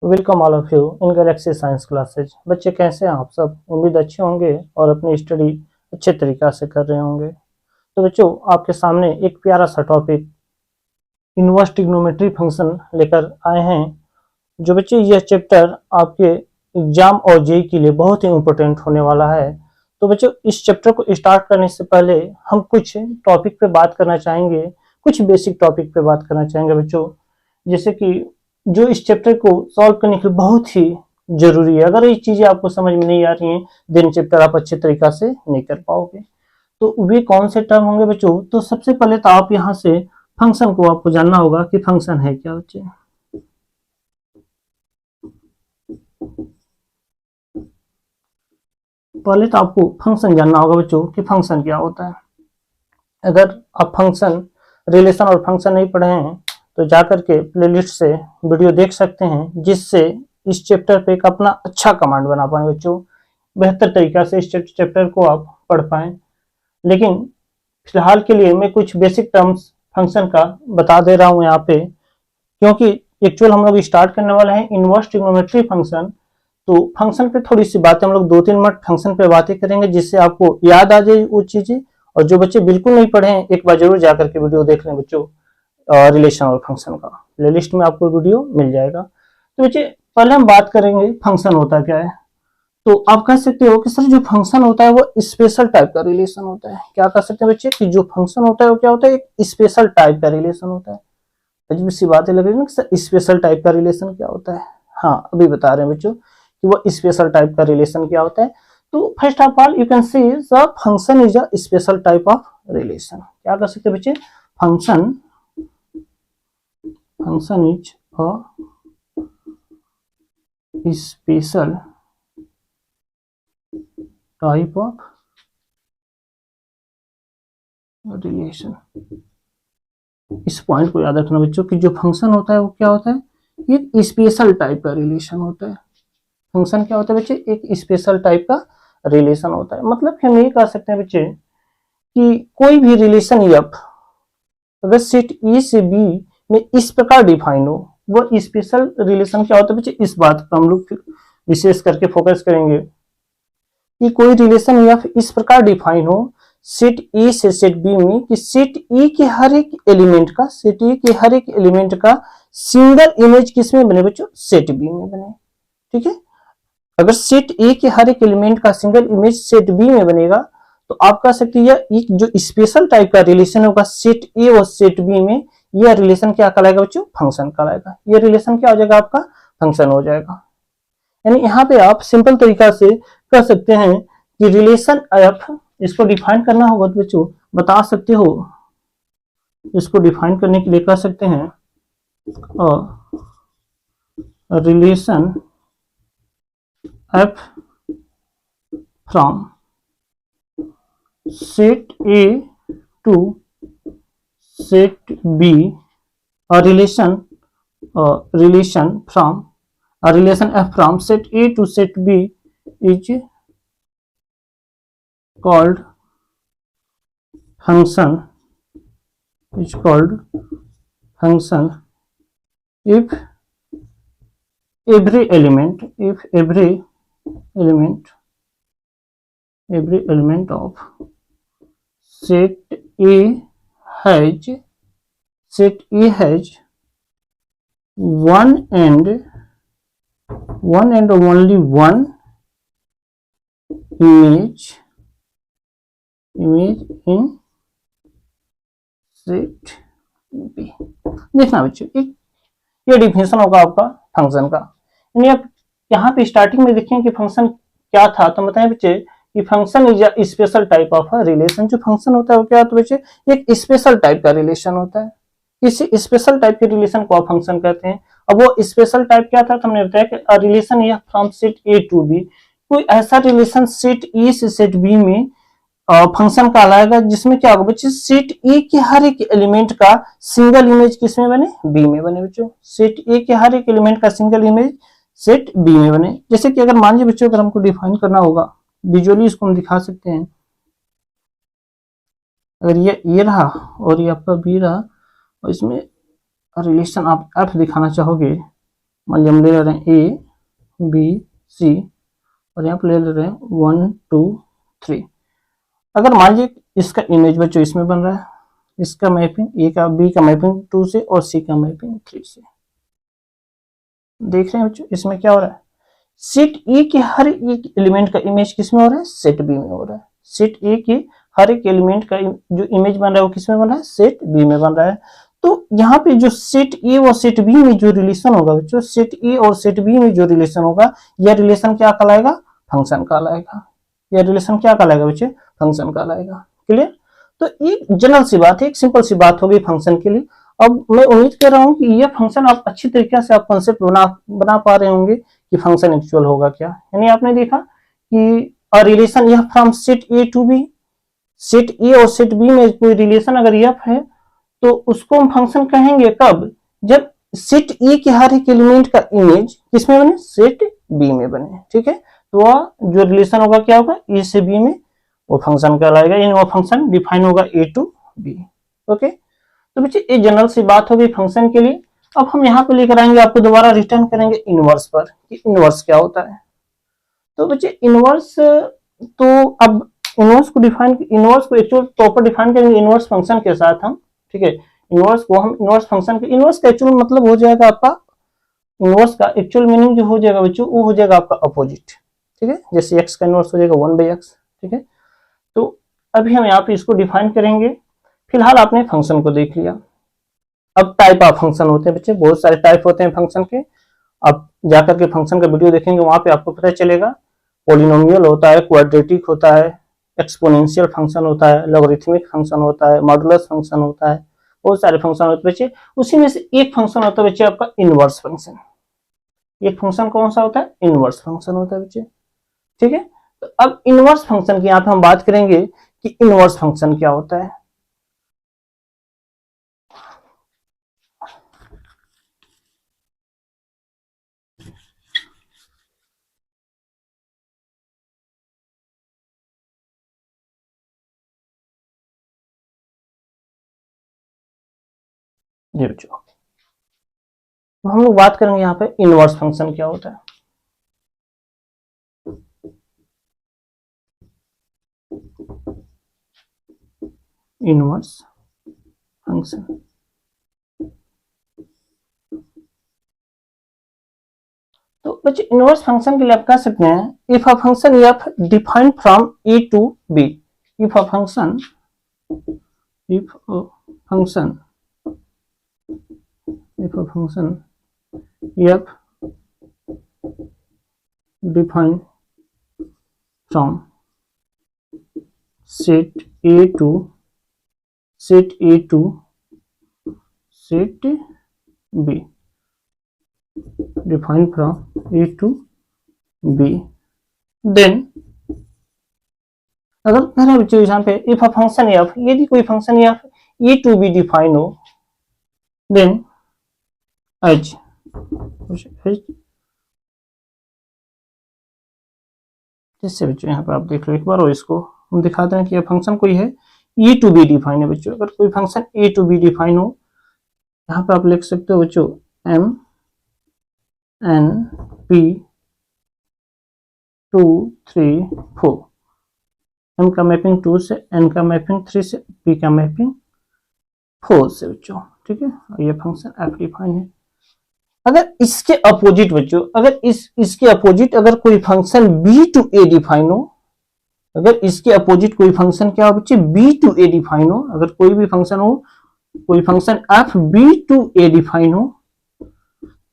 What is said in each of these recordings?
Welcome all of you in Galaxy science classes. बच्चे कैसे हैं आप सब? उम्मीद अच्छे होंगे और अपनी स्टडी अच्छे तरीक़ा से कर रहे होंगे। तो बच्चों, आपके सामने एक प्यारा सा टॉपिक इनवर्स ट्रिग्नोमेट्री फंक्शन लेकर आए हैं। जो बच्चे, यह चैप्टर आपके एग्जाम और जेईई के लिए बहुत ही इम्पोर्टेंट होने वाला है। तो बच्चों, इस चैप्टर को स्टार्ट करने से पहले हम कुछ टॉपिक पे बात करना चाहेंगे, कुछ बेसिक टॉपिक पे बात करना चाहेंगे बच्चों। जैसे कि जो इस चैप्टर को सॉल्व करने के लिए बहुत ही जरूरी है। अगर ये चीजें आपको समझ में नहीं आ रही हैं, देन चैप्टर आप अच्छे तरीका से नहीं कर पाओगे। तो वे कौन से टर्म होंगे बच्चों? तो सबसे पहले तो आप यहाँ से फंक्शन को आपको जानना होगा कि फंक्शन है क्या बच्चे। पहले तो आपको फंक्शन जानना होगा बच्चों कि फंक्शन क्या होता है। अगर आप फंक्शन, रिलेशन और फंक्शन नहीं पढ़े हैं तो जाकर के प्लेलिस्ट से वीडियो देख सकते हैं, जिससे इस चैप्टर पे एक अपना अच्छा कमांड बना पाए बच्चों, बेहतर तरीका से इस चैप्टर को आप पढ़ पाए। लेकिन फिलहाल के लिए मैं कुछ बेसिक टर्म्स फंक्शन का बता दे रहा हूँ यहाँ पे, क्योंकि एक्चुअल हम लोग स्टार्ट करने वाले हैं इनवर्स ट्रिग्नोमेट्री फंक्शन। तो फंक्शन पे थोड़ी सी बातें हम लोग 2-3 मिनट फंक्शन पे बातें करेंगे, जिससे आपको याद आ जाए वो चीजें। और जो बच्चे बिल्कुल नहीं पढ़े हैं, एक बार जरूर जाकर के वीडियो देख लें बच्चों। रिलेशन और फंक्शन का प्लेलिस्ट में आपको वीडियो मिल जाएगा। तो बच्चे, पहले हम बात करेंगे फंक्शन होता क्या है। तो आप कह सकते हो कि सर, जो फंक्शन होता है वो स्पेशल टाइप का रिलेशन होता है। क्या कह सकते हैं बच्चे कि जो फंक्शन होता है वो क्या होता है? एक स्पेशल टाइप का रिलेशन होता है। अजीब सी बातें लग रही है ना कि सर स्पेशल टाइप का रिलेशन क्या होता है। हाँ, अभी बता रहे हैं बच्चों कि वो स्पेशल टाइप का रिलेशन क्या होता है। तो first of all you can see the function is a special type of relation. क्या कर सकते हैं बच्चे? Function is a special type of relation। इस पॉइंट को याद रखना बच्चों कि जो फंक्शन होता है वो क्या होता है? एक स्पेशल टाइप का रिलेशन होता है। फंक्शन क्या होता है बच्चे? एक स्पेशल टाइप का रिलेशन होता है। मतलब हम ये कह सकते हैं बच्चे कि कोई भी रिलेशन एफ अगर सेट ए से बी में इस प्रकार डिफाइन हो, वो स्पेशल रिलेशन क्या होता है बच्चे? इस बात पर हम लोग विशेष करके फोकस करेंगे कि कोई रिलेशन एफ इस प्रकार डिफाइन हो सेट ए से सेट बी में कि सेट ए के हर एक एलिमेंट का सिंगल इमेज किस में बने बच्चों? सेट बी में बने। ठीक है, अगर सेट ए के हर एक एलिमेंट का सिंगल इमेज सेट बी में बनेगा तो आप कह सकते हैं एक जो स्पेशल टाइप का रिलेशन होगा सेट ए और सेट बी में, यह रिलेशन क्या कहलाएगा बच्चों? फंक्शन कहलाएगा। यह रिलेशन क्या हो जाएगा? आपका फंक्शन हो जाएगा। यानी यहाँ पे आप सिंपल तरीका से कह सकते हैं कि रिलेशन एफ, इसको डिफाइन करना होगा तो बच्चों बता सकते हो। इसको डिफाइन करने के लिए कह सकते हैं relation F from set A to set B, a relation f from set A to set B is called function if every element of set A has one and only one image in set B। देखना बच्चों, एक ये definition होगा आपका function का। यानी आप यहाँ पे स्टार्टिंग में देखें कि फंक्शन क्या था, तो बताएं बच्चे कि function is a special type of relation. जो फंक्शन होता है वो क्या होता है बच्चे? एक स्पेशल टाइप का रिलेशन होता है। इस स्पेशल टाइप के रिलेशन को आप फंक्शन कहते हैं। अब वो स्पेशल टाइप क्या था? तो हमने बताया कि रिलेशन या from set A to B, कोई ऐसा रिलेशन सेट ए से सेट बी में फंक्शन कहलाएगा जिसमें क्या होगा बच्चे? सेट ए के हर एक एलिमेंट का सिंगल इमेज किसमें बने? बी में बने बच्चों। सेट ए के हर एक एलिमेंट का सिंगल इमेज सेट बी में बने। जैसे कि अगर मान लीजिए बच्चों, अगर हमको डिफाइन करना होगा विजुअली, इसको हम दिखा सकते हैं। अगर ये रहा और ये आपका बी रहा और इसमें रिलेशन आप एफ दिखाना चाहोगे मान लीजिए हम ले ले रहे हैं ए बी सी और यहाँ पर ले ले रहे हैं 1 2 3। अगर मान लीजिए इसका इमेज बच्चों इसमें बन रहा है, इसका मैपिंग ए का बी का मैपिंग 2 से और सी का मैपिंग 3 से। देख रहे हैं बच्चों इसमें क्या हो रहा है, सेट ए के हर एक एलिमेंट का इमेज किसमें हो रहा है, सेट बी में हो रहा है। सेट ए के हर एक एलिमेंट का जो इमेज बन रहा है वो किसमें बन रहा है, सेट बी में बन रहा है। तो यहाँ पे जो सेट ए और सेट बी में जो रिलेशन होगा बच्चों, सेट ए और सेट बी में जो रिलेशन होगा, यह रिलेशन क्या कहलाएगा, फंक्शन कहलाएगा। यह रिलेशन क्या कहलाएगा बच्चे, फंक्शन कहलाएगा। क्लियर। तो एक जनरल सी बात है, एक सिंपल सी बात होगी फंक्शन के लिए। अब मैं उम्मीद कर रहा हूं कि यह फंक्शन आप अच्छी तरीके से आप कॉन्सेप्ट बना पा रहे होंगे कि फंक्शन एक्चुअल होगा क्या। यानी आपने देखा कि रिलेशन यह from set A to B, set A और सेट बी में कोई रिलेशन अगर यह है तो उसको हम फंक्शन कहेंगे कब, जब सेट ए के हर एक एलिमेंट का इमेज किसमें बने, सेट बी में बने। ठीक है, तो वह जो रिलेशन होगा क्या होगा, ए से बी में, वो फंक्शन कहलाएगा। यानी वो फंक्शन डिफाइन होगा ए टू बी। ओके, तो बच्चे ये जनरल सी बात हो गई फंक्शन के लिए। अब हम यहाँ पे लेकर आएंगे, आपको दोबारा रिटर्न करेंगे इनवर्स पर कि इनवर्स क्या होता है। तो बच्चे इनवर्स, तो अब इनवर्स को एक्चुअल प्रॉपर डिफाइन करेंगे इनवर्स फंक्शन के साथ हम। ठीक है, इनवर्स को हम इनवर्स फंक्शन के, इनवर्स का एक्चुअल मतलब हो जाएगा आपका, इनवर्स का एक्चुअल मीनिंग जो हो जाएगा बच्चों वो हो जाएगा आपका अपोजिट। ठीक है, जैसे x का इनवर्स हो जाएगा 1/x। ठीक है, तो अभी हम यहाँ पे इसको डिफाइन करेंगे। फिलहाल आपने फंक्शन को देख लिया। अब टाइप ऑफ फंक्शन होते हैं बच्चे, बहुत सारे टाइप होते हैं फंक्शन के। आप जाकर के फंक्शन का वीडियो देखेंगे, वहां पे आपको पता चलेगा। पॉलिनोमियल होता है, क्वाड्रेटिक होता है, एक्सपोनेंशियल फंक्शन होता है, लॉगरिथमिक फंक्शन होता है, मॉडुलस फंक्शन होता है, बहुत सारे फंक्शन होते हैं बच्चे। उसी में से एक फंक्शन होता है बच्चे आपका इनवर्स फंक्शन। एक फंक्शन कौन सा होता है, इनवर्स फंक्शन होता है बच्चे। ठीक है, तो अब इनवर्स फंक्शन की यहाँ पे हम बात करेंगे कि इनवर्स फंक्शन क्या होता है। जी बच्चों, तो हम लोग बात करेंगे यहाँ पे इनवर्स फंक्शन क्या होता है। इनवर्स फंक्शन, तो बच्चे इनवर्स फंक्शन के लिए आप कह सकते हैं if a function F defined from A to B, if a function f defined from set A to set B, defined from A to B, then अगर कह रहे बच्चों यहाँ पे इफ अ फंक्शन एफ, यदि कोई function F A to B define हो, then H जैसे बच्चों यहाँ पे आप देख लो एक बार, और इसको हम दिखाते हैं कि यह फंक्शन कोई है ए टू बी डिफाइन है बच्चों। अगर कोई function A to B define हो, यहाँ पे आप लिख सकते हो बच्चों एम एन पी 2 3 4, एम का मैपिंग 2 से, एन का मैपिंग 3 से, पी का मैपिंग 4 से बच्चों। ठीक है, और ये फंक्शन एफ डिफाइन है। अगर इसके अपोजिट बच्चों, अगर इसके अपोजिट अगर कोई function B to A define हो, अगर इसके अपोजिट कोई फंक्शन क्या हो बच्चे, बी टू ए डिफाइन हो, अगर कोई भी फंक्शन हो, कोई function F B to A define हो,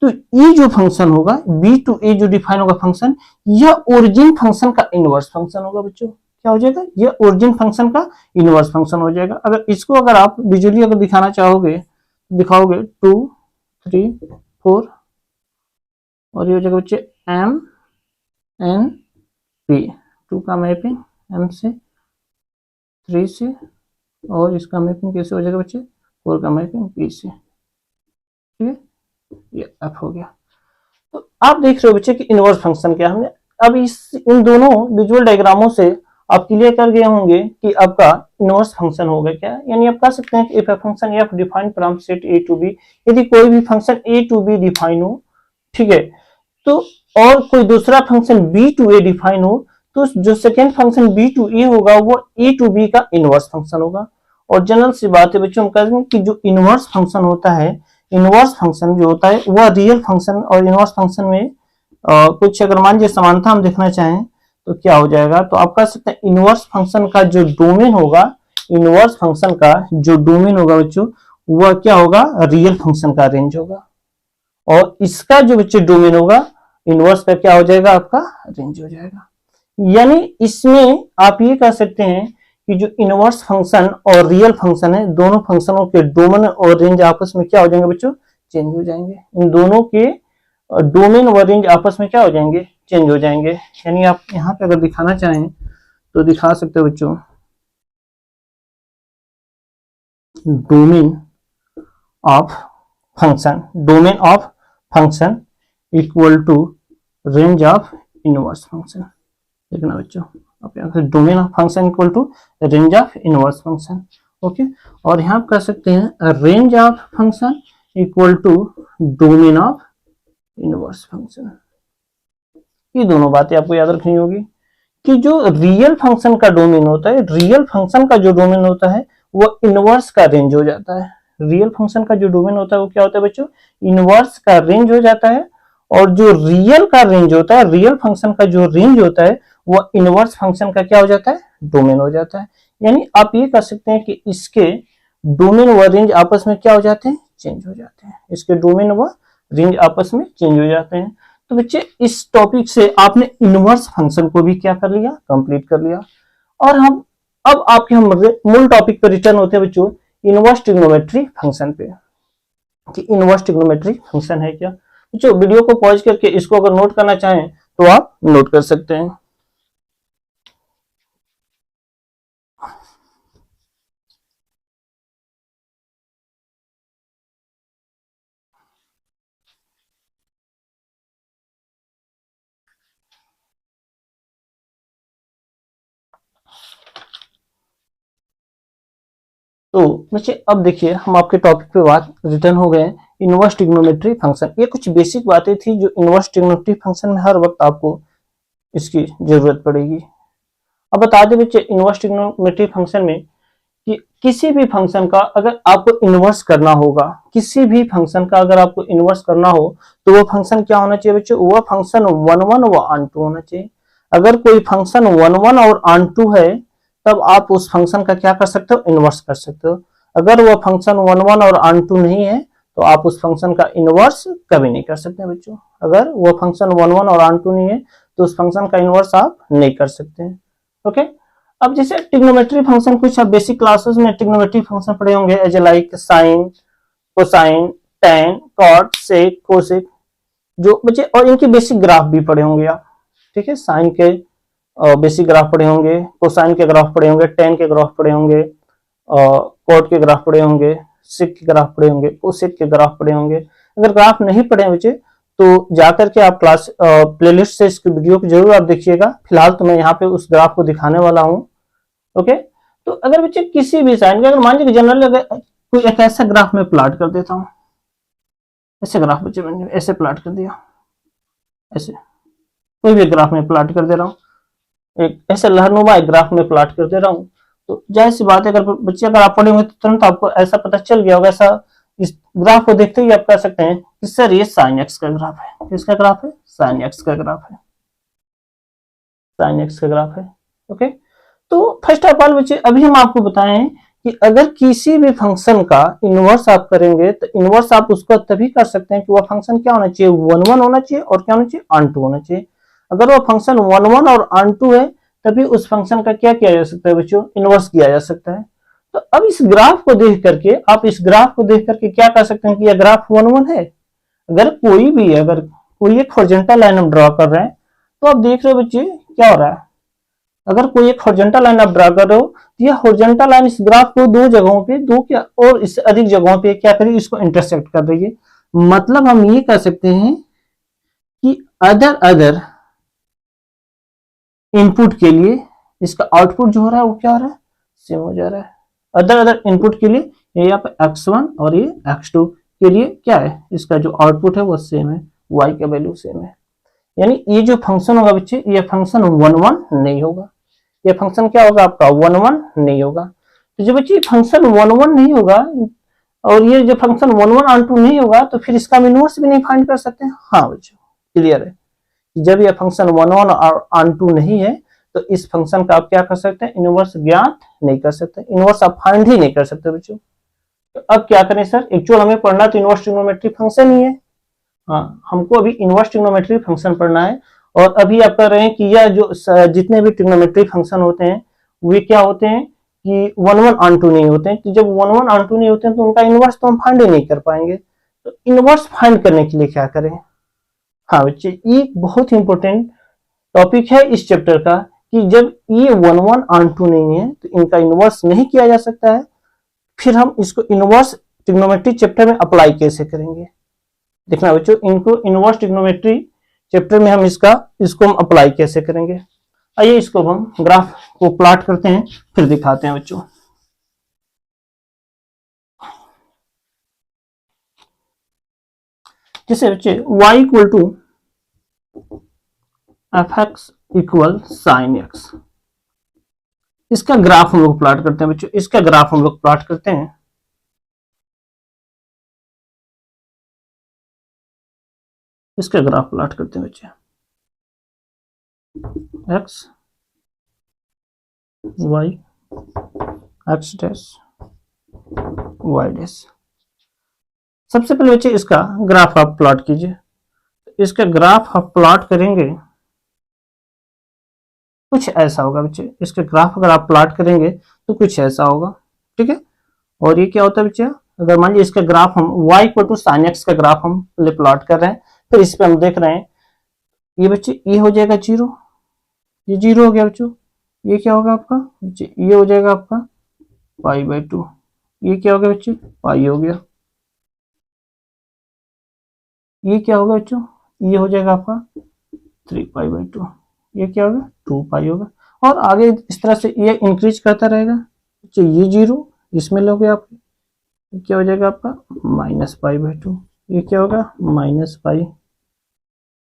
तो ये जो फंक्शन होगा बी टू ए जो डिफाइन होगा फंक्शन, यह ओरिजिन फंक्शन का इनवर्स फंक्शन होगा बच्चों। क्या हो जाएगा, यह ओरिजिन फंक्शन का इनवर्स फंक्शन हो जाएगा। अगर इसको अगर आप विजुअली अगर दिखाना चाहोगे, दिखाओगे 2 3 4, और ये हो जाएगा बच्चे एम एन पी, 2 का मैपिंग एम से 3 से, और इसका मैपिंग कैसे हो जाएगा बच्चे 4 का मैपिंग पी से। ठीक है, ये एफ हो गया। तो आप देख रहे हो बच्चे कि इनवर्स फंक्शन क्या, हमने अब इन दोनों विजुअल डायग्रामों से आप क्लियर कर गए होंगे कि आपका इनवर्स फंक्शन होगा क्या। यानी आप कह सकते हैं कि if a function F defined from set A to B, यदि कोई भी function A to B define हो, ठीक है। तो और कोई दूसरा function B to A define हो तो जो second function B to A होगा वो ए टू बी का इनवर्स फंक्शन होगा। और जनरल सी बात है बच्चों, हम कहते हैं कि जो इनवर्स फंक्शन होता है, इनवर्स फंक्शन जो होता है वह रियल फंक्शन और इनवर्स फंक्शन में कुछ अगर मान लीजिए समानता हम देखना चाहें तो क्या हो जाएगा, तो आप कह सकते हैं इनवर्स फंक्शन का जो डोमेन होगा, इनवर्स फंक्शन का जो डोमेन होगा बच्चों वह क्या होगा, रियल फंक्शन का रेंज होगा। और इसका जो बच्चे डोमेन होगा इनवर्स का क्या हो जाएगा, आपका रेंज हो जाएगा। यानी इसमें आप ये कह सकते हैं कि जो इनवर्स फंक्शन और रियल फंक्शन है, दोनों फंक्शनों के डोमेन और रेंज आपस में क्या हो जाएंगे बच्चों, चेंज हो जाएंगे। इन दोनों के डोमेन और रेंज आपस में क्या हो जाएंगे, चेंज हो जाएंगे। यानी आप यहाँ पे अगर दिखाना चाहें तो दिखा सकते हो बच्चों, domain of function, domain of function equal to range of inverse function. देखना बच्चों, आप यहाँ पे domain of function equal to range of inverse function. Okay, और यहाँ आप कह सकते हैं range of function equal to domain of inverse function. ये दोनों बातें आपको याद रखनी होगी कि जो रियल फंक्शन का डोमेन होता है, रियल फंक्शन का जो डोमेन होता है वो इनवर्स का रेंज हो जाता है। रियल फंक्शन का जो डोमेन होता है वो क्या होता है बच्चों, इनवर्स का रेंज हो जाता है। और जो रियल का रेंज होता है, रियल फंक्शन का जो रेंज होता है वो इनवर्स फंक्शन का क्या हो जाता है, डोमेन हो जाता है। यानी आप ये कह सकते हैं कि इसके डोमेन व रेंज आपस में क्या हो जाते हैं, चेंज हो जाते हैं। इसके डोमेन व रेंज आपस में चेंज हो जाते हैं। तो बच्चे इस टॉपिक से आपने इनवर्स फंक्शन को भी क्या कर लिया, कंप्लीट कर लिया। और हम अब आपके हम मूल टॉपिक पर रिटर्न होते हैं बच्चों, इनवर्स ट्रिग्नोमेट्री फंक्शन पे, कि इनवर्स ट्रिग्नोमेट्री फंक्शन है क्या। बच्चों वीडियो को पॉज करके इसको अगर नोट करना चाहें तो आप नोट कर सकते हैं। तो बच्चे अब देखिए हम आपके टॉपिक पे बात रिटर्न हो गए, इनवर्स ट्रिग्नोमेट्री फंक्शन। ये कुछ बेसिक बातें थी जो इनवर्स ट्रिग्नोमेट्री फंक्शन में हर वक्त आपको इसकी जरूरत पड़ेगी। अब बता दें बच्चे इनवर्स ट्रिग्नोमेट्री फंक्शन में कि किसी भी फंक्शन का अगर आपको इनवर्स करना होगा, किसी भी फंक्शन का अगर आपको इनवर्स करना हो तो वो फंक्शन क्या होना चाहिए बच्चों, वह फंक्शन 1 1 व ऑन 2 होना चाहिए। अगर कोई फंक्शन 1 1 और ऑन 2 है तब आप उस फंक्शन का क्या कर सकते हो, इनवर्स कर सकते हो। अगर वह फंक्शन 1 1 और ऑन 2 नहीं है तो आप उस फंक्शन का इनवर्स कभी नहीं कर सकते बच्चों। अगर वह फंक्शन 1 1 और ऑन 2 नहीं है तो उस फंक्शन का इनवर्स आप नहीं कर सकते हैं। ओके, अब जैसे ट्रिग्नोमेट्री फंक्शन कुछ आप बेसिक क्लासेस में ट्रिग्नोमेट्री फंक्शन पढ़े होंगे, as like sine, cosine, tan, cot, sec, cosec, जो बच्चे, और इनके बेसिक ग्राफ भी पढ़े होंगे आप। ठीक है, साइन के बेसिक ग्राफ पढ़े होंगे, कोसाइन के ग्राफ पढ़े होंगे, टैन के ग्राफ पढ़े होंगे, कॉट के ग्राफ पढ़े होंगे, सेक के ग्राफ पढ़े होंगे, कोसेक के ग्राफ पढ़े होंगे। अगर ग्राफ नहीं पढ़े हैं बच्चे तो जाकर के आप क्लास प्लेलिस्ट से इसकी वीडियो को जरूर आप देखिएगा। फिलहाल तो मैं यहाँ पे उस ग्राफ को दिखाने वाला हूँ। ओके, तो अगर बच्चे किसी भी साइन का, अगर मान लीजिए जनरली अगर कोई एक ऐसा ग्राफ में प्लॉट कर देता हूँ, ऐसे ग्राफ बच्चे मैंने ऐसे प्लॉट कर दिया, ऐसे कोई भी ग्राफ में प्लॉट कर दे रहा हूँ, एक ऐसे लहरनुमा एक ग्राफ में प्लॉट कर दे रहा हूँ, तो जाहिर सी बात है अगर बच्चे अगर आप पढ़े हुए तो तुरंत आपको ऐसा पता चल गया होगा। ऐसा इस ग्राफ को देखते ही आप कह सकते हैं कि सर ये साइन एक्स का ग्राफ है। किसका ग्राफ है, साइन एक्स का ग्राफ है, साइन एक्स का ग्राफ है। ओके, तो फर्स्ट ऑफ ऑल बच्चे अभी हम आपको बताएं कि अगर किसी भी फंक्शन का इनवर्स आप करेंगे तो इनवर्स आप उसको तभी कर सकते हैं कि वह फंक्शन क्या होना चाहिए, 1 1 होना चाहिए और क्या होना चाहिए, ऑन 2 होना चाहिए। अगर वह फंक्शन 1 1 और ऑन 2 है तभी उस फंक्शन का क्या किया जा सकता है बच्चों, इनवर्स किया जा सकता है। तो अब इस ग्राफ को देख करके आप इस ग्राफ को देख करके क्या कर सकते हैं कि यह ग्राफ 1 1 है। अगर कोई एक हॉरिजॉन्टल लाइन हम ड्रॉ कर रहे हैं तो आप देख रहे हो बच्चे क्या हो रहा है, अगर कोई एक हॉरिजॉन्टल लाइन आप ड्रा कर रहे हो तो यह हॉरिजॉन्टल लाइन इस ग्राफ को दो जगहों पे, दो क्या और इससे अधिक जगहों पे क्या करिए, इसको इंटरसेक्ट कर रही है। मतलब हम ये कह सकते हैं कि अदर इनपुट के लिए इसका आउटपुट जो हो रहा है वो क्या हो रहा है, सेम हो जा रहा है। अदर इनपुट के लिए ये यहाँ पे x1 और ये x2 के लिए क्या है, इसका जो आउटपुट है वो सेम है। y का वैल्यू सेम है। यानी ये जो फंक्शन होगा बच्चे, ये फंक्शन 1 1 नहीं होगा, ये फंक्शन क्या होगा आपका 1 1 नहीं होगा। तो जब बच्चे फंक्शन 1 1 नहीं होगा और ये जो फंक्शन 1 1 ऑन 2 नहीं होगा तो फिर इसका हम इनवर्स भी नहीं फाइंड कर सकते। हाँ बच्चों क्लियर है, जब ये फंक्शन 1 1 और ऑन 2 नहीं है तो इस फंक्शन का आप क्या कर सकते हैं, इनवर्स ज्ञात नहीं कर सकते, इनवर्स आप फाइंड ही नहीं कर सकते बच्चों। तो अब क्या करें सर, एक्चुअल हमें पढ़ना तो इनवर्स ट्रिग्नोमेट्री फंक्शन ही है। हाँ, हमको अभी इनवर्स ट्रिग्नोमेट्री फंक्शन पढ़ना है। और अभी आप कर रहे हैं कि यह जो जितने भी ट्रिग्नोमेट्री फंक्शन होते हैं वे क्या होते हैं कि 1 1 ऑन 2 नहीं होते हैं। तो जब 1 1 ऑन 2 नहीं होते हैं तो उनका इनवर्स तो हम फाइंड ही नहीं कर पाएंगे। तो इनवर्स फाइंड करने के लिए क्या करें। हाँ बच्चे, ये बहुत ही इंपॉर्टेंट टॉपिक है इस चैप्टर का कि जब ये 1 1 ऑन 2 नहीं है तो इनका इनवर्स नहीं किया जा सकता है। फिर हम इसको इनवर्स ट्रिग्नोमेट्री चैप्टर में अप्लाई कैसे करेंगे, देखना बच्चों, इनको इनवर्स ट्रिग्नोमेट्री चैप्टर में हम इसको हम अप्लाई कैसे करेंगे। आइए इसको हम ग्राफ को प्लॉट करते हैं फिर दिखाते हैं बच्चों। जैसे बच्चे y equal to F X equal sine X, इसका ग्राफ हम लोग प्लॉट करते हैं बच्चों, इसका ग्राफ हम लोग प्लॉट करते हैं। इसका ग्राफ प्लॉट करते हैं बच्चे, X Y X dash Y dash. सबसे पहले बच्चे इसका ग्राफ आप प्लॉट कीजिए। इसका ग्राफ आप प्लॉट करेंगे कुछ ऐसा होगा बच्चे, इसके ग्राफ अगर आप प्लॉट करेंगे तो कुछ ऐसा होगा, ठीक है। और ये क्या होता है बच्चे, अगर मान लीजिए इसका ग्राफ हम y equal to sine X का ग्राफ हम प्लॉट कर रहे हैं, फिर इस पे हम देख रहे हैं ये बच्चे ये हो जाएगा 0, ये 0 हो गया बच्चों। ये क्या होगा आपका बच्चे, ये हो जाएगा आपका π/2, ये क्या हो गया बच्चे पाई हो गया। ये क्या होगा बच्चों, ये हो जाएगा आपका 3π/2, ये क्या होगा 2π होगा। और आगे इस तरह से ये इंक्रीज करता रहेगा बच्चे, ये 0 इसमें लोगे आप, क्या हो जाएगा आपका -π/2, ये क्या होगा -π,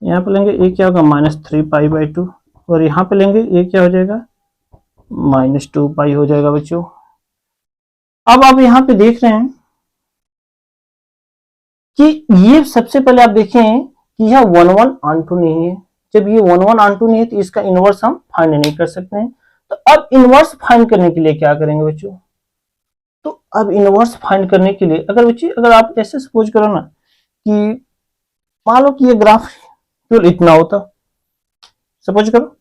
यहाँ पे लेंगे ये क्या होगा -3π/2, और यहाँ पे लेंगे ये क्या हो जाएगा -2π हो जाएगा बच्चों। अब आप यहाँ पे देख रहे हैं कि ये सबसे पहले आप देखें कि यह 1 1 ऑन 2 नहीं है। जब ये 1 1 ऑन 2 नहीं है तो इसका इनवर्स हम फाइंड नहीं कर सकते हैं। तो अब इनवर्स फाइंड करने के लिए क्या करेंगे बच्चों, तो अब इनवर्स फाइंड करने के लिए अगर बच्चे अगर आप ऐसे सपोज करो ना कि मान लो कि ये ग्राफ केवल इतना होता, सपोज करो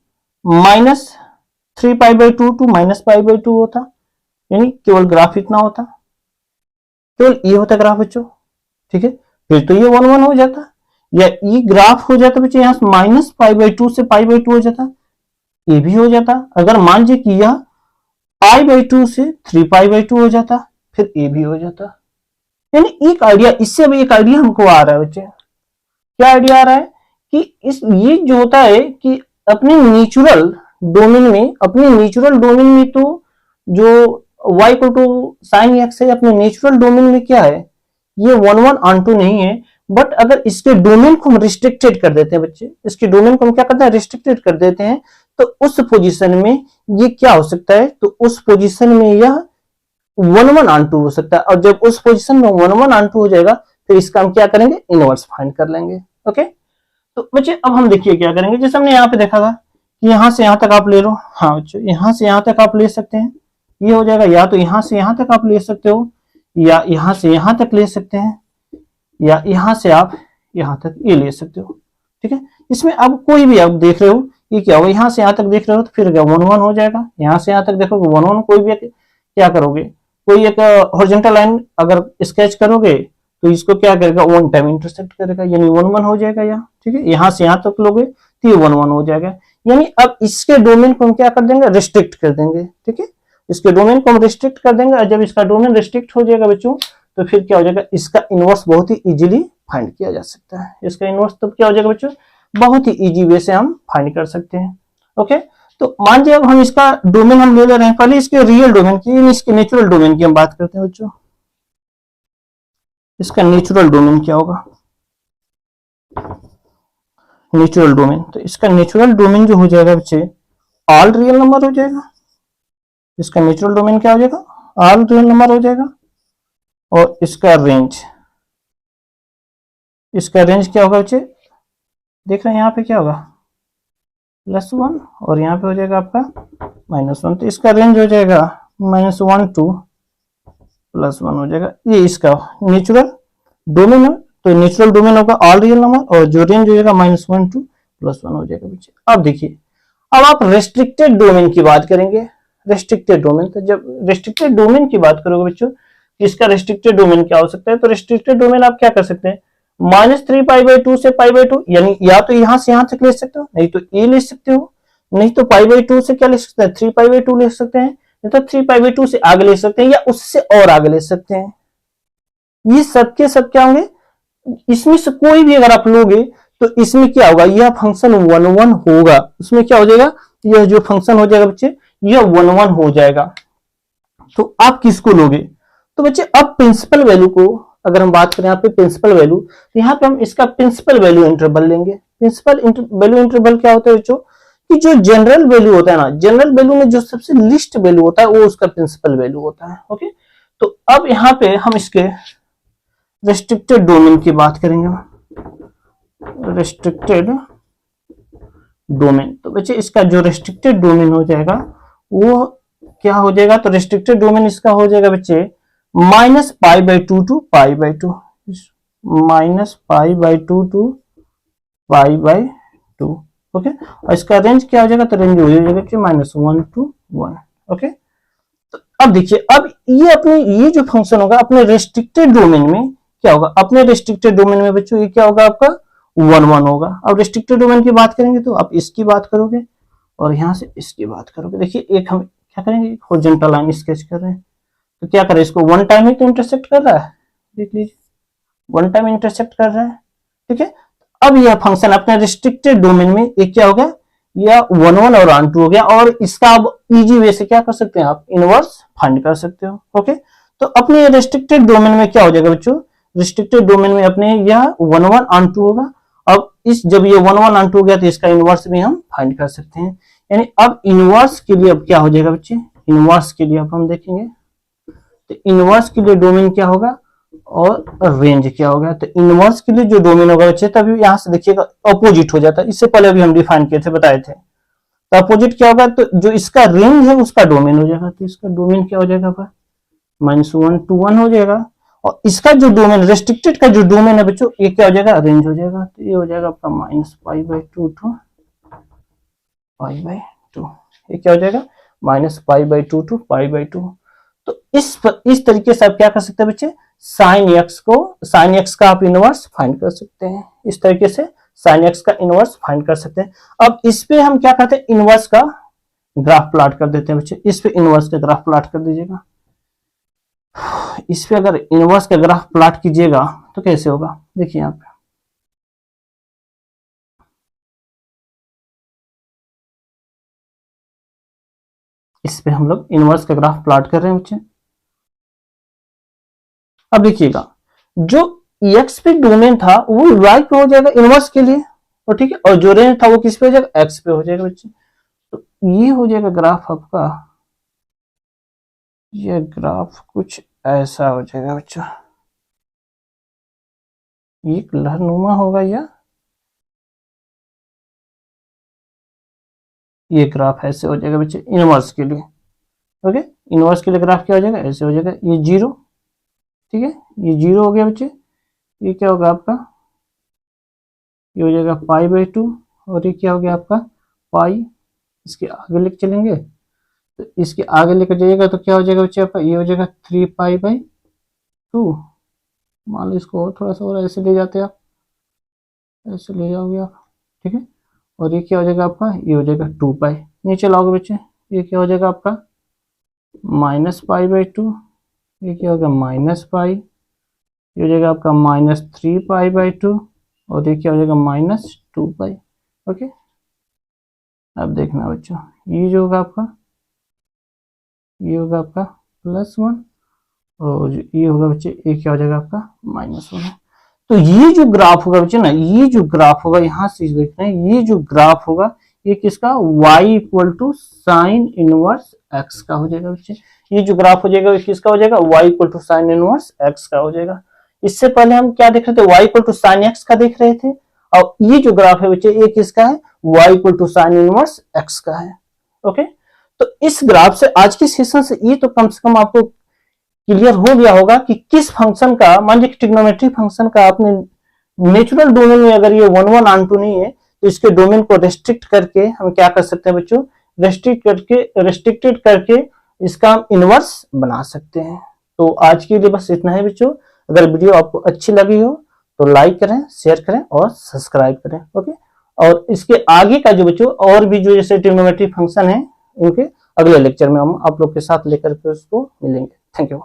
-3π/2 टू -π/2 होता, यानी केवल ग्राफ इतना होता, केवल ये होता ग्राफ बच्चों, ठीक है। फिर तो ये 1 1 हो जाता, या ये ग्राफ हो जाता बच्चे यहाँ -π/2 से π/2 हो जाता, ये भी हो जाता। अगर मान लीजिए कि यह π/2 से 3π/2 हो जाता, फिर ये भी हो जाता। यानी एक आइडिया, इससे भी एक आइडिया हमको आ रहा है बच्चे, क्या आइडिया आ रहा है कि इस ये जो होता है कि अपने नेचुरल डोमेन में तो जो y equal to sine X है अपने नेचुरल डोमेन में क्या है, ये 1 1 ऑन 2 नहीं है। बट अगर इसके डोमेन को हम रिस्ट्रिक्टेड कर देते हैं बच्चे, इसके डोमेन को हम क्या करते हैं रिस्ट्रिक्टेड कर देते हैं, तो उस पोजीशन में ये क्या हो सकता है, तो उस पोजीशन में यह 1 1 ऑन 2 हो सकता है। और जब उस पोजीशन में 1 1 ऑन 2 हो जाएगा तो इसका हम क्या करेंगे इनवर्स फाइंड कर लेंगे। ओके, तो बच्चे अब हम देखिए क्या करेंगे, जैसे हमने यहाँ पे देखा था कि यहाँ से यहाँ तक आप ले लो। हाँ बच्चों, यहाँ से यहाँ तक आप ले सकते हैं, ये हो जाएगा, या तो यहाँ से यहाँ तक आप ले सकते हो, या यहाँ से यहाँ तक ले सकते हैं, या यहाँ से आप यहाँ तक ये ले सकते हो, ठीक है। इसमें अब कोई भी आप देख रहे हो ये क्या होगा, यहाँ से यहाँ तक देख रहे हो तो फिर 1 1 हो जाएगा, यहाँ से यहाँ तक देखोगे 1 1, कोई भी क्या करोगे, कोई एक हॉरिजॉन्टल लाइन अगर स्केच करोगे तो इसको क्या करेगा 1 टाइम इंटरसेक्ट करेगा, यानी 1 1 हो जाएगा यहाँ, ठीक है। यहाँ से यहाँ तक लोगे तो ये 1 1 हो जाएगा। यानी अब इसके डोमेन को हम क्या कर देंगे रिस्ट्रिक्ट कर देंगे, ठीक है। इसके डोमेन को हम रिस्ट्रिक्ट कर देंगे, और जब इसका डोमेन रिस्ट्रिक्ट हो जाएगा बच्चों तो फिर क्या हो जाएगा, इसका इनवर्स बहुत ही इजीली फाइंड किया जा सकता है। इसका इनवर्स तब क्या हो जाएगा बच्चों, बहुत ही इजी वे से हम फाइंड कर सकते हैं। ओके, तो मान लीजिए अब हम इसका डोमेन हम ले रहे हैं, पहले इसके रियल डोमेन की, इसके नेचुरल डोमेन की हम बात करते हैं बच्चों। इसका नेचुरल डोमेन क्या होगा, नेचुरल डोमेन, तो इसका नेचुरल डोमेन जो हो जाएगा बच्चे ऑल रियल नंबर हो जाएगा। इसका नेचुरल डोमेन क्या हो जाएगा, ऑल रियल नंबर हो जाएगा। और इसका रेंज क्या होगा बच्चे, देख रहे हैं यहाँ पे क्या होगा +1 और यहाँ पे हो जाएगा आपका -1, तो इसका रेंज हो जाएगा -1 to +1 हो जाएगा। ये इसका नेचुरल डोमेन है, तो नेचुरल डोमेन होगा ऑल रियल नंबर और जो रेंज हो जाएगा -1 to +1 हो जाएगा बच्चे। अब देखिए, अब आप रेस्ट्रिक्टेड डोमेन की बात करेंगे। रेस्ट्रिक्टेड डोमेन, तो जब रेस्ट्रिक्टेड डोमेन की बात करोगे बच्चों, इसका रेस्ट्रिक्टेड डोमेन क्या हो सकता है, तो रेस्ट्रिक्टेड डोमेन आप क्या कर सकते हैं, -3π/2 से π/2, यानी या तो यहां से यहां तक ले सकते हो, नहीं तो ए ले सकते हो, नहीं तो π/2 से क्या ले सकते हैं, 3π/2 ले सकते हैं, नहीं तो 3π/2 से आगे ले सकते हैं, या उससे और आगे ले सकते हैं। ये सब के सब क्या होंगे, इसमें से कोई भी अगर आप लोगे तो इसमें क्या होगा, यह फंक्शन 1 1 होगा। इसमें क्या हो जाएगा, यह जो फंक्शन हो जाएगा बच्चे, यह 1 1 हो जाएगा। तो आप किसको लोगे, तो बच्चे अब प्रिंसिपल वैल्यू को अगर हम बात करें यहाँ पे प्रिंसिपल वैल्यू, तो यहाँ पे हम इसका प्रिंसिपल वैल्यू इंटरवल लेंगे। प्रिंसिपल वैल्यू इंटरवल क्या होता है बच्चों, कि जो जनरल वैल्यू होता है ना, जनरल वैल्यू में जो सबसे लिस्ट वैल्यू होता है वो उसका प्रिंसिपल वैल्यू होता है। ओके, तो अब यहाँ पे हम इसके रेस्ट्रिक्टेड डोमेन की बात करेंगे। रेस्ट्रिक्टेड डोमेन, तो बच्चे इसका जो रेस्ट्रिक्टेड डोमेन हो जाएगा वो क्या हो जाएगा, तो रेस्ट्रिक्टेड डोमेन इसका हो जाएगा बच्चे -π/2 to π/2, -π/2 to π/2। ओके, और इसका रेंज क्या हो जाएगा, तो रेंज हो जाएगा -1 to 1। ओके, तो अब देखिए, अब ये अपने ये जो फंक्शन होगा अपने रेस्ट्रिक्टेड डोमेन में क्या होगा, अपने रेस्ट्रिक्टेड डोमेन में बच्चों ये क्या होगा, आपका 1 1 होगा। अब रेस्ट्रिक्टेड डोमेन की बात करेंगे तो आप इसकी बात करोगे और यहां से इसकी बात करोगे। देखिए, एक हम क्या करेंगे, हॉरिजॉन्टल लाइन स्केच कर रहे हैं, तो क्या करें, इसको 1 टाइम ही तो इंटरसेक्ट कर रहा है, देख लीजिए 1 टाइम इंटरसेक्ट कर रहा है। ठीक है, अब यह फंक्शन अपने रिस्ट्रिक्टेड डोमेन में एक क्या हो गया, या 1 1 और 1 2 हो गया, और इसका अब इजी वे से क्या कर सकते हैं, आप इनवर्स फाइंड कर सकते हो। ओके, तो अपने रेस्ट्रिक्टेड डोमेन में क्या हो जाएगा बच्चों, रिस्ट्रिक्टेड डोमेन में अपने यह 1 1 और 2 होगा। अब इस जब ये 1 1 और 2 हो गया तो इसका इनवर्स भी हम फाइंड कर सकते हैं। यानी अब इनवर्स के लिए अब क्या हो जाएगा बच्चे, इनवर्स के लिए अब हम देखेंगे, तो इनवर्स के लिए डोमेन क्या होगा और रेंज क्या होगा। तो इनवर्स के लिए जो डोमेन होगा बच्चे, तभी यहां से देखिएगा अपोजिट हो जाता है, इससे पहले अभी हम डिफाइन किए थे, बताए थे। तो अपोजिट क्या होगा, तो जो इसका रेंज है उसका डोमेन हो जाएगा, तो इसका डोमेन क्या हो जाएगा आपका -1 to 1 हो जाएगा, और इसका जो डोमेन रेस्ट्रिक्टेड का जो डोमेन है बच्चों, ये क्या हो जाएगा, रेंज हो जाएगा, तो ये हो जाएगा आपका -π/2 to π/2। ये क्या हो जाएगा, -π/2 to π/2। तो इस तरीके से आप क्या कर सकते हैं बच्चे, साइन एक्स का आप इनवर्स फाइंड कर सकते हैं। इस तरीके से साइन एक्स का इनवर्स फाइंड कर सकते हैं। अब इस पे हम क्या करते हैं, इनवर्स का ग्राफ प्लॉट कर देते हैं बच्चे। इस पे इनवर्स का ग्राफ प्लॉट कर दीजिएगा। इस पे अगर इनवर्स का ग्राफ प्लॉट कीजिएगा तो कैसे होगा, देखिए यहाँ पे इस पे हम लोग इनवर्स का ग्राफ प्लॉट कर रहे हैं बच्चे। अब देखिएगा, जो एक्स पे डोमेन था वो वाई पे हो जाएगा इनवर्स के लिए, और ठीक है, और जो रेंज था वो किस पे हो जाएगा, एक्स पे हो जाएगा बच्चे। तो ये हो जाएगा ग्राफ आपका, ये ग्राफ कुछ ऐसा हो जाएगा बच्चों, ये लहरनुमा होगा, या ये ग्राफ ऐसे हो जाएगा बच्चे इनवर्स के लिए। ओके, इनवर्स के लिए ग्राफ क्या हो जाएगा, ऐसे हो जाएगा, ये 0, ठीक है, ये 0 हो गया बच्चे। ये क्या होगा आपका, ये हो जाएगा π/2, और ये क्या हो गया आपका पाई। इसके आगे लेके चलेंगे तो इसके आगे लेकर जाइएगा तो क्या हो जाएगा बच्चे आपका, ये हो जाएगा 3π/2। मान लो इसको और थोड़ा सा और ऐसे ले जाते आप, ऐसे ले जाओगे आप, ठीक है, और ये क्या हो जाएगा आपका, ये हो जाएगा 2π। नीचे लाओगे बच्चे, ये क्या हो जाएगा आपका -π/2, ये क्या होगा -π, ये हो जाएगा आपका -3π/2, और ये क्या हो जाएगा -2π। ओके, अब देखना बच्चों, ये जो होगा आपका, ये होगा आपका +1, और ये होगा बच्चे, ये क्या हो जाएगा आपका -1। तो ये जो ग्राफ होगा बच्चे ना, ये जो ग्राफ होगा यहां से देख रहे हैं, ये जो ग्राफ होगा ये किसका, y equal to sine inverse x का हो जाएगा बच्चे। ये जो ग्राफ हो जाएगा किसका हो जाएगा, y equal to sine inverse x का हो जाएगा। इससे पहले हम क्या देख रहे थे, y equal to sine x का देख रहे थे, और ये जो ग्राफ है बच्चे ये किसका है, y equal to sine inverse x का है। ओके, तो इस ग्राफ से आज की सेशन से ये तो कम से कम आपको क्लियर हो गया होगा कि किस फंक्शन का, मान लीजिए ट्रिग्नोमेट्रिक फंक्शन का आपने नेचुरल डोमेन में अगर ये 1 1 ऑन 2 नहीं है तो इसके डोमेन को रेस्ट्रिक्ट करके हम क्या कर सकते हैं बच्चों, रेस्ट्रिक्टेड करके इसका हम इनवर्स बना सकते हैं। तो आज के लिए बस इतना है बच्चों। अगर वीडियो आपको अच्छी लगी हो तो लाइक करें, शेयर करें और सब्सक्राइब करें। ओके, और इसके आगे का जो बच्चों और भी जो जैसे ट्रिग्नोमेट्रिक फंक्शन है इनके अगले लेक्चर में हम आप लोग के साथ लेकर के उसको मिलेंगे। Thank you.